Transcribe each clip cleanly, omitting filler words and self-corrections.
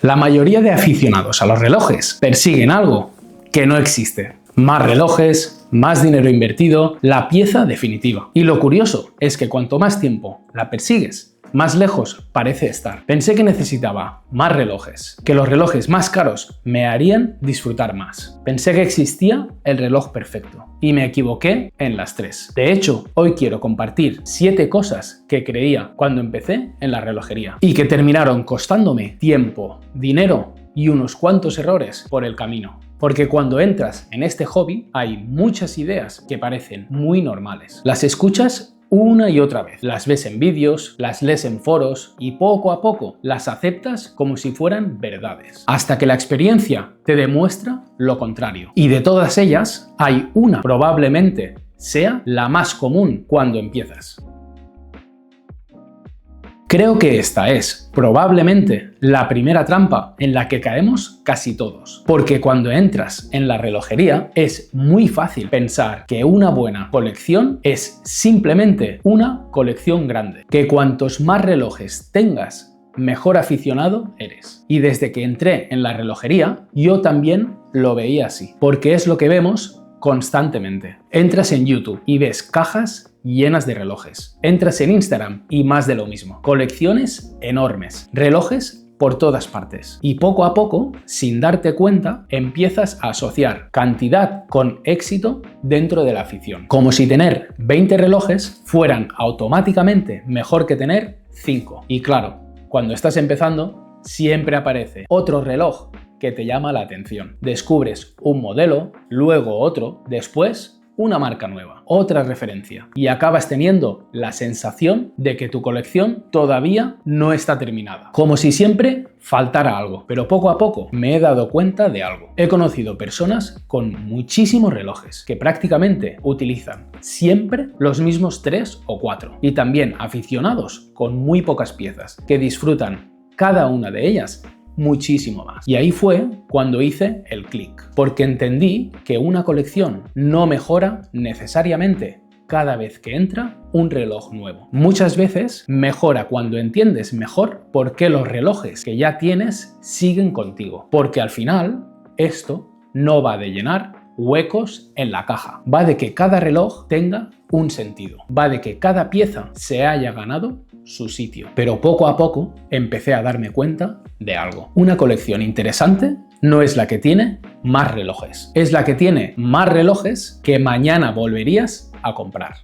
La mayoría de aficionados a los relojes persiguen algo que no existe. Más relojes, más dinero invertido, la pieza definitiva. Y lo curioso es que cuanto más tiempo la persigues, más lejos parece estar. Pensé que necesitaba más relojes, que los relojes más caros me harían disfrutar más. Pensé que existía el reloj perfecto y me equivoqué en las 3. De hecho, hoy quiero compartir 7 cosas que creía cuando empecé en la relojería y que terminaron costándome tiempo, dinero y unos cuantos errores por el camino. Porque cuando entras en este hobby hay muchas ideas que parecen muy normales. Las escuchas una y otra vez. Las ves en vídeos, las lees en foros y poco a poco las aceptas como si fueran verdades. Hasta que la experiencia te demuestra lo contrario. Y de todas ellas, hay una probablemente sea la más común cuando empiezas. Creo que esta es probablemente la primera trampa en la que caemos casi todos. Porque cuando entras en la relojería es muy fácil pensar que una buena colección es simplemente una colección grande. Que cuantos más relojes tengas, mejor aficionado eres. Y desde que entré en la relojería, yo también lo veía así. Porque es lo que vemos constantemente. Entras en YouTube y ves cajas llenas de relojes. Entras en Instagram y más de lo mismo. Colecciones enormes. Relojes por todas partes. Y poco a poco, sin darte cuenta, empiezas a asociar cantidad con éxito dentro de la afición. Como si tener 20 relojes fueran automáticamente mejor que tener 5. Y claro, cuando estás empezando, siempre aparece otro reloj que te llama la atención. Descubres un modelo, luego otro, después una marca nueva, otra referencia. Y acabas teniendo la sensación de que tu colección todavía no está terminada. Como si siempre faltara algo. Pero poco a poco me he dado cuenta de algo. He conocido personas con muchísimos relojes que prácticamente utilizan siempre los mismos 3 o 4. Y también aficionados con muy pocas piezas que disfrutan cada una de ellas muchísimo más. Y ahí fue cuando hice el clic, porque entendí que una colección no mejora necesariamente cada vez que entra un reloj nuevo. Muchas veces mejora cuando entiendes mejor por qué los relojes que ya tienes siguen contigo, porque al final esto no va de llenar huecos en la caja, va de que cada reloj tenga un sentido, va de que cada pieza se haya ganado su sitio. Pero poco a poco empecé a darme cuenta de algo. Una colección interesante no es la que tiene más relojes, es la que tiene más relojes que mañana volverías a comprar.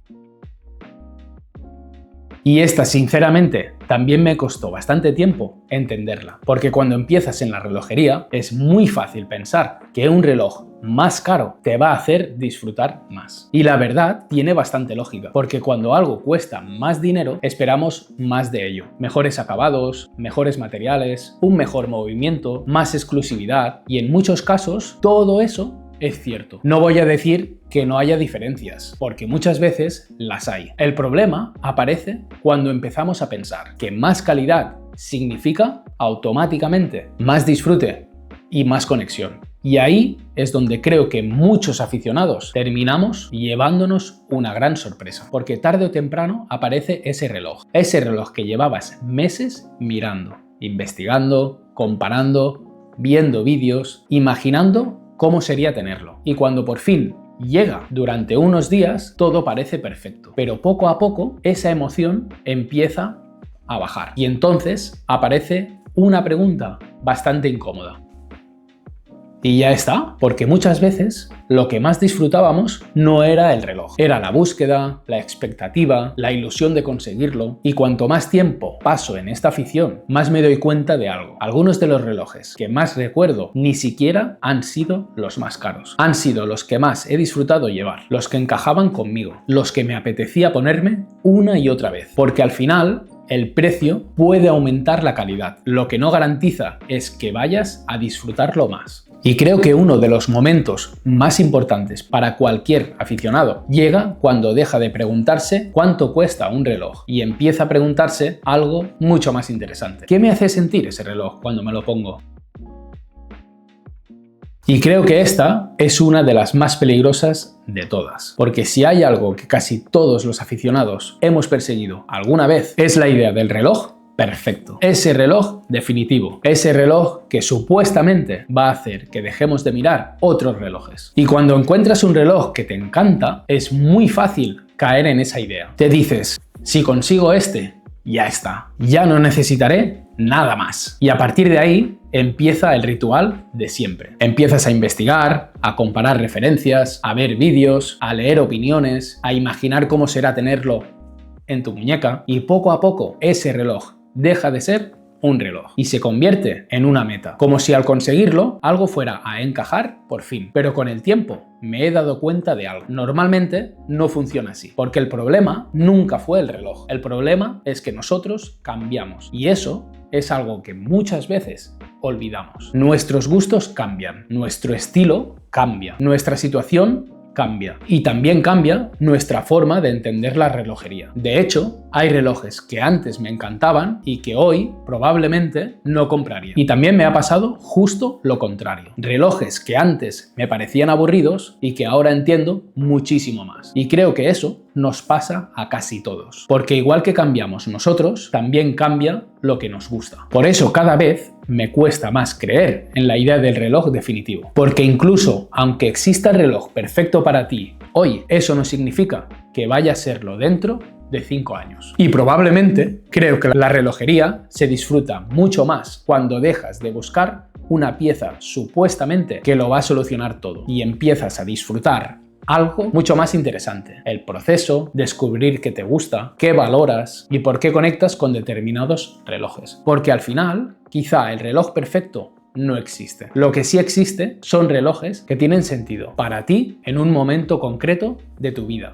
Y esta, sinceramente, también me costó bastante tiempo entenderla, porque cuando empiezas en la relojería es muy fácil pensar que un reloj más caro te va a hacer disfrutar más. Y la verdad tiene bastante lógica, porque cuando algo cuesta más dinero, esperamos más de ello. Mejores acabados, mejores materiales, un mejor movimiento, más exclusividad, y en muchos casos todo eso es cierto. No voy a decir que no haya diferencias, porque muchas veces las hay. El problema aparece cuando empezamos a pensar que más calidad significa automáticamente más disfrute y más conexión. Y ahí es donde creo que muchos aficionados terminamos llevándonos una gran sorpresa, porque tarde o temprano aparece ese reloj que llevabas meses mirando, investigando, comparando, viendo vídeos, imaginando cómo sería tenerlo. Y cuando por fin llega durante unos días, todo parece perfecto. Pero poco a poco esa emoción empieza a bajar. Y entonces aparece una pregunta bastante incómoda. Y ya está, porque muchas veces lo que más disfrutábamos no era el reloj, era la búsqueda, la expectativa, la ilusión de conseguirlo. Y cuanto más tiempo paso en esta afición, más me doy cuenta de algo. Algunos de los relojes que más recuerdo ni siquiera han sido los más caros. Han sido los que más he disfrutado llevar, los que encajaban conmigo, los que me apetecía ponerme una y otra vez. Porque al final el precio puede aumentar la calidad. Lo que no garantiza es que vayas a disfrutarlo más. Y creo que uno de los momentos más importantes para cualquier aficionado llega cuando deja de preguntarse cuánto cuesta un reloj y empieza a preguntarse algo mucho más interesante. ¿Qué me hace sentir ese reloj cuando me lo pongo? Y creo que esta es una de las más peligrosas de todas, porque si hay algo que casi todos los aficionados hemos perseguido alguna vez, es la idea del reloj perfecto, ese reloj definitivo, ese reloj que supuestamente va a hacer que dejemos de mirar otros relojes. Y cuando encuentras un reloj que te encanta, es muy fácil caer en esa idea. Te dices, si consigo este, ya está, ya no necesitaré nada más. Y a partir de ahí empieza el ritual de siempre. Empiezas a investigar, a comparar referencias, a ver vídeos, a leer opiniones, a imaginar cómo será tenerlo en tu muñeca, y poco a poco ese reloj deja de ser un reloj y se convierte en una meta, como si al conseguirlo algo fuera a encajar por fin. Pero con el tiempo me he dado cuenta de algo. Normalmente no funciona así, porque el problema nunca fue el reloj. El problema es que nosotros cambiamos, y eso es algo que muchas veces olvidamos. Nuestros gustos cambian, nuestro estilo cambia, nuestra situación cambia, y también cambia nuestra forma de entender la relojería. De hecho, hay relojes que antes me encantaban y que hoy probablemente no compraría. Y también me ha pasado justo lo contrario. Relojes que antes me parecían aburridos y que ahora entiendo muchísimo más. Y creo que eso nos pasa a casi todos. Porque igual que cambiamos nosotros, también cambia lo que nos gusta. Por eso cada vez me cuesta más creer en la idea del reloj definitivo. Porque incluso aunque exista el reloj perfecto para ti hoy, eso no significa que vaya a serlo dentro de 5 años. Y probablemente creo que la relojería se disfruta mucho más cuando dejas de buscar una pieza supuestamente que lo va a solucionar todo y empiezas a disfrutar algo mucho más interesante: el proceso, descubrir qué te gusta, qué valoras y por qué conectas con determinados relojes. Porque al final, quizá el reloj perfecto no existe. Lo que sí existe son relojes que tienen sentido para ti en un momento concreto de tu vida.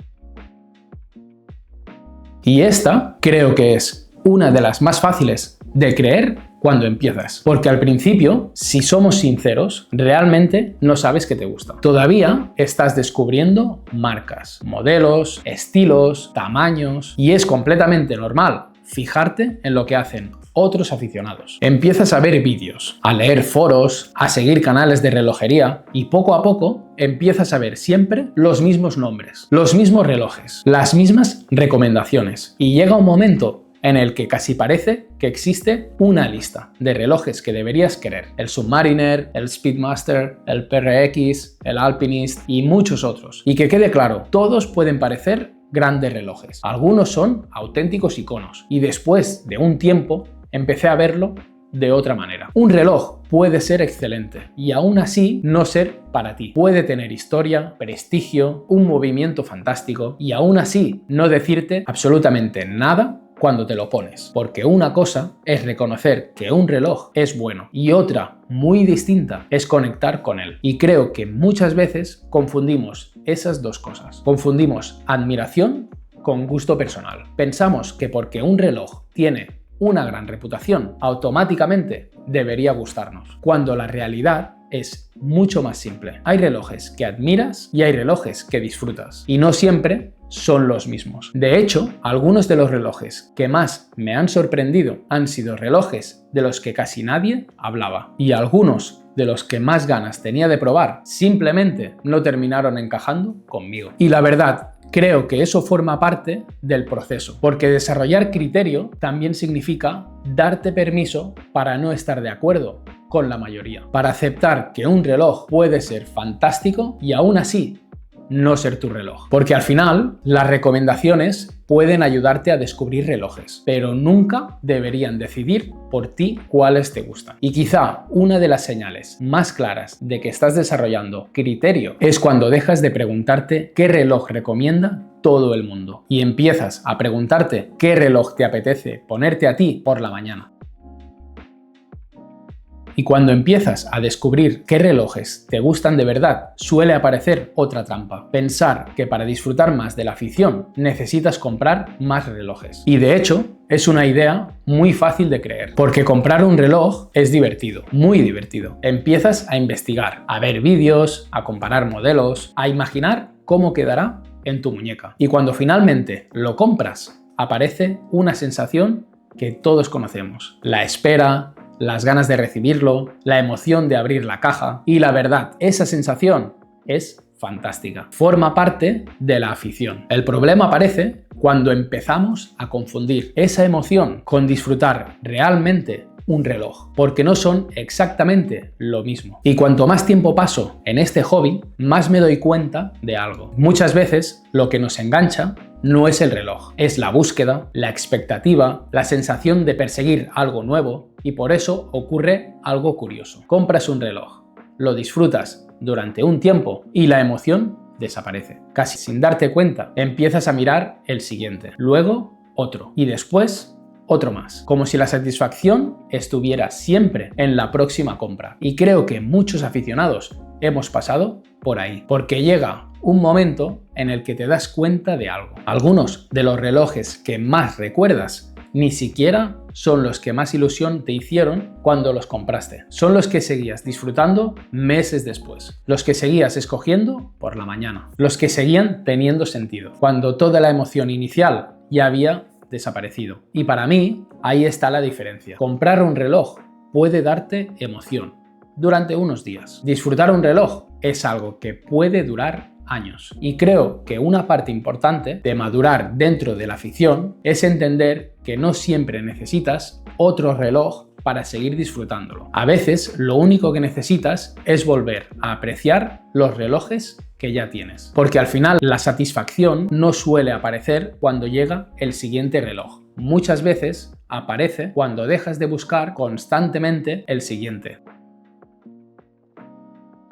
Y esta creo que es una de las más fáciles de creer cuando empiezas. Porque al principio, si somos sinceros, realmente no sabes qué te gusta. Todavía estás descubriendo marcas, modelos, estilos, tamaños, y es completamente normal fijarte en lo que hacen otros aficionados. Empiezas a ver vídeos, a leer foros, a seguir canales de relojería, y poco a poco empiezas a ver siempre los mismos nombres, los mismos relojes, las mismas recomendaciones, y llega un momento en el que casi parece que existe una lista de relojes que deberías querer: el Submariner, el Speedmaster, el PRX, el Alpinist y muchos otros. Y que quede claro, todos pueden parecer grandes relojes, algunos son auténticos iconos, y después de un tiempo empecé a verlo de otra manera. Un reloj puede ser excelente y aún así no ser para ti. Puede tener historia, prestigio, un movimiento fantástico y aún así no decirte absolutamente nada cuando te lo pones. Porque una cosa es reconocer que un reloj es bueno y otra, muy distinta, es conectar con él. Y creo que muchas veces confundimos esas dos cosas. Confundimos admiración con gusto personal. Pensamos que porque un reloj tiene una gran reputación, automáticamente debería gustarnos, cuando la realidad es mucho más simple. Hay relojes que admiras y hay relojes que disfrutas, y no siempre son los mismos. De hecho, algunos de los relojes que más me han sorprendido han sido relojes de los que casi nadie hablaba, y algunos de los que más ganas tenía de probar simplemente no terminaron encajando conmigo. Y la verdad, creo que eso forma parte del proceso, porque desarrollar criterio también significa darte permiso para no estar de acuerdo con la mayoría, para aceptar que un reloj puede ser fantástico y aún así no ser tu reloj. Porque al final, las recomendaciones pueden ayudarte a descubrir relojes, pero nunca deberían decidir por ti cuáles te gustan. Y quizá una de las señales más claras de que estás desarrollando criterio es cuando dejas de preguntarte qué reloj recomienda todo el mundo y empiezas a preguntarte qué reloj te apetece ponerte a ti por la mañana. Y cuando empiezas a descubrir qué relojes te gustan de verdad, suele aparecer otra trampa: pensar que para disfrutar más de la afición necesitas comprar más relojes. Y de hecho, es una idea muy fácil de creer, porque comprar un reloj es divertido, muy divertido. Empiezas a investigar, a ver vídeos, a comparar modelos, a imaginar cómo quedará en tu muñeca. Y cuando finalmente lo compras, aparece una sensación que todos conocemos: la espera, las ganas de recibirlo, la emoción de abrir la caja. Y la verdad, esa sensación es fantástica. Forma parte de la afición. El problema aparece cuando empezamos a confundir esa emoción con disfrutar realmente un reloj, porque no son exactamente lo mismo. Y cuanto más tiempo paso en este hobby, más me doy cuenta de algo. Muchas veces lo que nos engancha no es el reloj, es la búsqueda, la expectativa, la sensación de perseguir algo nuevo, y por eso ocurre algo curioso. Compras un reloj, lo disfrutas durante un tiempo y la emoción desaparece. Casi sin darte cuenta, empiezas a mirar el siguiente, luego otro y después otro más, como si la satisfacción estuviera siempre en la próxima compra. Y creo que muchos aficionados hemos pasado por ahí, porque llega un momento en el que te das cuenta de algo. Algunos de los relojes que más recuerdas ni siquiera son los que más ilusión te hicieron cuando los compraste. Son los que seguías disfrutando meses después. Los que seguías escogiendo por la mañana. Los que seguían teniendo sentido. Cuando toda la emoción inicial ya había desaparecido. Y para mí, ahí está la diferencia. Comprar un reloj puede darte emoción durante unos días. Disfrutar un reloj es algo que puede durar años. Y creo que una parte importante de madurar dentro de la afición es entender que no siempre necesitas otro reloj para seguir disfrutándolo. A veces lo único que necesitas es volver a apreciar los relojes que ya tienes. Porque al final la satisfacción no suele aparecer cuando llega el siguiente reloj. Muchas veces aparece cuando dejas de buscar constantemente el siguiente.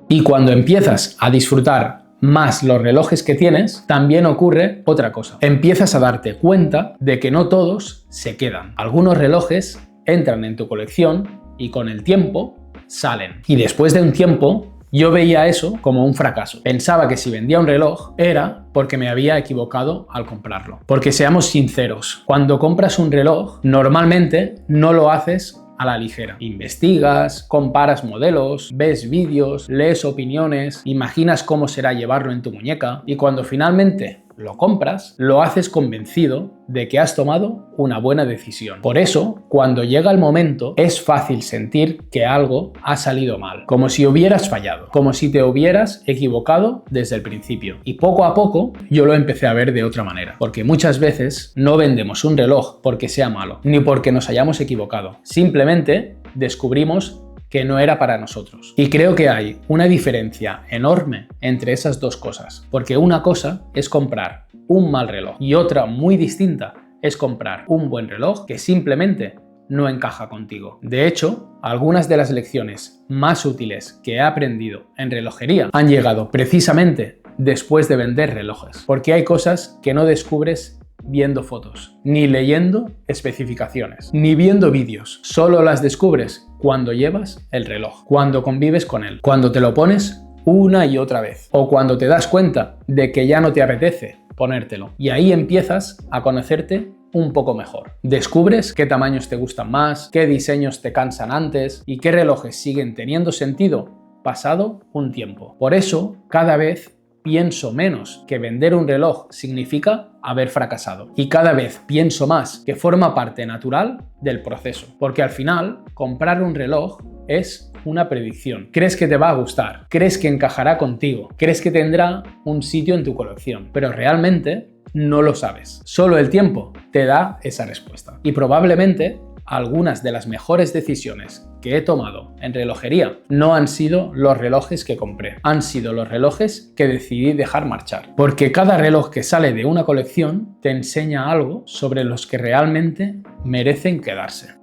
Y cuando empiezas a disfrutar más los relojes que tienes, también ocurre otra cosa. Empiezas a darte cuenta de que no todos se quedan. Algunos relojes entran en tu colección y con el tiempo salen. Y después de un tiempo, yo veía eso como un fracaso. Pensaba que si vendía un reloj era porque me había equivocado al comprarlo. Porque seamos sinceros, cuando compras un reloj, normalmente no lo haces a la ligera. Investigas, comparas modelos, ves vídeos, lees opiniones, imaginas cómo será llevarlo en tu muñeca y cuando finalmente lo compras, lo haces convencido de que has tomado una buena decisión. Por eso, cuando llega el momento, es fácil sentir que algo ha salido mal, como si hubieras fallado, como si te hubieras equivocado desde el principio. Y poco a poco yo lo empecé a ver de otra manera, porque muchas veces no vendemos un reloj porque sea malo, ni porque nos hayamos equivocado. Simplemente descubrimos que no era para nosotros. Y creo que hay una diferencia enorme entre esas dos cosas, porque una cosa es comprar un mal reloj y otra muy distinta es comprar un buen reloj que simplemente no encaja contigo. De hecho, algunas de las lecciones más útiles que he aprendido en relojería han llegado precisamente después de vender relojes, porque hay cosas que no descubres viendo fotos, ni leyendo especificaciones, ni viendo vídeos. Solo las descubres cuando llevas el reloj, cuando convives con él, cuando te lo pones una y otra vez, o cuando te das cuenta de que ya no te apetece ponértelo. Y ahí empiezas a conocerte un poco mejor. Descubres qué tamaños te gustan más, qué diseños te cansan antes y qué relojes siguen teniendo sentido pasado un tiempo. Por eso, cada vez pienso menos que vender un reloj significa haber fracasado. Y cada vez pienso más que forma parte natural del proceso. Porque al final, comprar un reloj es una predicción. Crees que te va a gustar, crees que encajará contigo, crees que tendrá un sitio en tu colección, pero realmente no lo sabes. Solo el tiempo te da esa respuesta. Y probablemente algunas de las mejores decisiones que he tomado en relojería no han sido los relojes que compré, han sido los relojes que decidí dejar marchar. Porque cada reloj que sale de una colección te enseña algo sobre los que realmente merecen quedarse.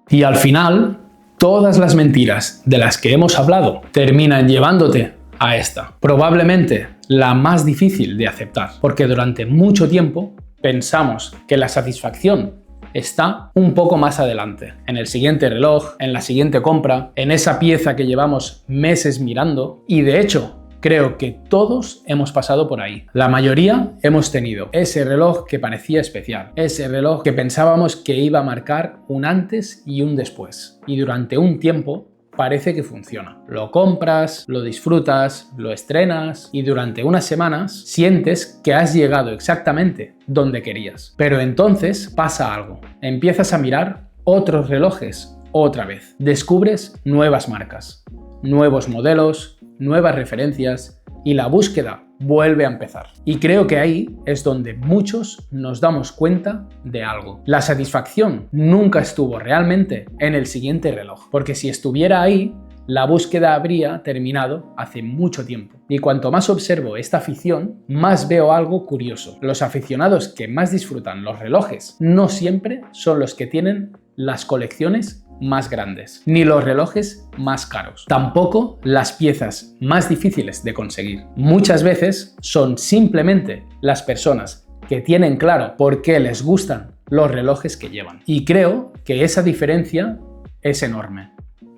Y al final, todas las mentiras de las que hemos hablado terminan llevándote a esta, probablemente la más difícil de aceptar, porque durante mucho tiempo pensamos que la satisfacción está un poco más adelante, en el siguiente reloj, en la siguiente compra, en esa pieza que llevamos meses mirando, y de hecho creo que todos hemos pasado por ahí. La mayoría hemos tenido ese reloj que parecía especial, ese reloj que pensábamos que iba a marcar un antes y un después, y durante un tiempo parece que funciona. Lo compras, lo disfrutas, lo estrenas y durante unas semanas sientes que has llegado exactamente donde querías. Pero entonces pasa algo. Empiezas a mirar otros relojes otra vez. Descubres nuevas marcas, nuevos modelos, nuevas referencias y la búsqueda vuelve a empezar. Y creo que ahí es donde muchos nos damos cuenta de algo. La satisfacción nunca estuvo realmente en el siguiente reloj, porque si estuviera ahí, la búsqueda habría terminado hace mucho tiempo. Y cuanto más observo esta afición, más veo algo curioso. Los aficionados que más disfrutan los relojes no siempre son los que tienen las colecciones más grandes, ni los relojes más caros, tampoco las piezas más difíciles de conseguir. Muchas veces son simplemente las personas que tienen claro por qué les gustan los relojes que llevan. Y creo que esa diferencia es enorme,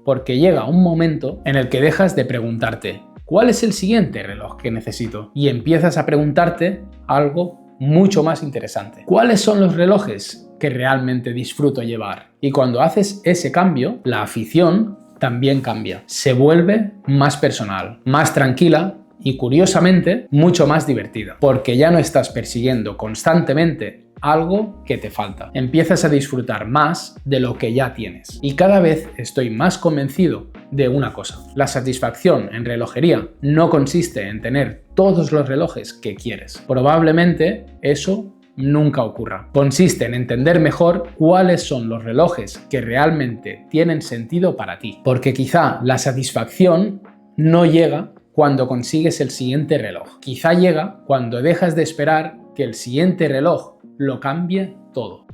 porque llega un momento en el que dejas de preguntarte ¿cuál es el siguiente reloj que necesito? Y empiezas a preguntarte algo mucho más interesante. ¿Cuáles son los relojes que realmente disfruto llevar? Y cuando haces ese cambio, la afición también cambia. Se vuelve más personal, más tranquila y, curiosamente, mucho más divertida. Porque ya no estás persiguiendo constantemente algo que te falta. Empiezas a disfrutar más de lo que ya tienes. Y cada vez estoy más convencido de una cosa. La satisfacción en relojería no consiste en tener todos los relojes que quieres. Probablemente eso nunca ocurra. Consiste en entender mejor cuáles son los relojes que realmente tienen sentido para ti. Porque quizá la satisfacción no llega cuando consigues el siguiente reloj. Quizá llega cuando dejas de esperar que el siguiente reloj lo cambie todo.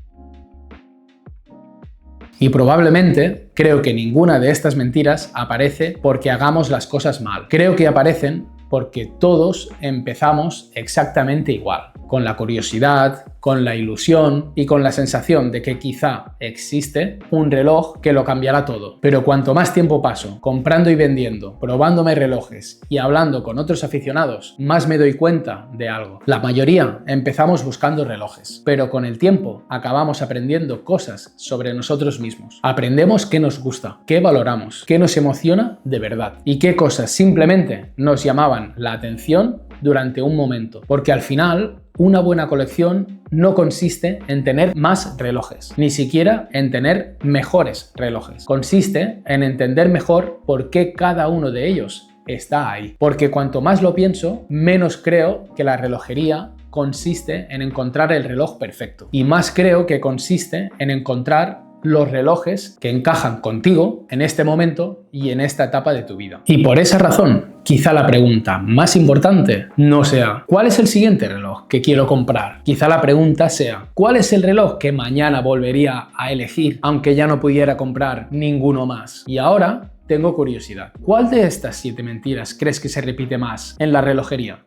Y probablemente creo que ninguna de estas mentiras aparece porque hagamos las cosas mal. Creo que aparecen porque todos empezamos exactamente igual, con la curiosidad, con la ilusión y con la sensación de que quizá existe un reloj que lo cambiará todo. Pero cuanto más tiempo paso comprando y vendiendo, probándome relojes y hablando con otros aficionados, más me doy cuenta de algo. La mayoría empezamos buscando relojes, pero con el tiempo acabamos aprendiendo cosas sobre nosotros mismos. Aprendemos qué nos gusta, qué valoramos, qué nos emociona de verdad y qué cosas simplemente nos llamaban la atención durante un momento. Porque al final, una buena colección no consiste en tener más relojes, ni siquiera en tener mejores relojes. Consiste en entender mejor por qué cada uno de ellos está ahí. Porque cuanto más lo pienso, menos creo que la relojería consiste en encontrar el reloj perfecto. Y más creo que consiste en encontrar los relojes que encajan contigo en este momento y en esta etapa de tu vida. Y por esa razón, quizá la pregunta más importante no sea ¿cuál es el siguiente reloj que quiero comprar? Quizá la pregunta sea ¿cuál es el reloj que mañana volvería a elegir aunque ya no pudiera comprar ninguno más? Y ahora tengo curiosidad. ¿Cuál de estas 7 mentiras crees que se repite más en la relojería?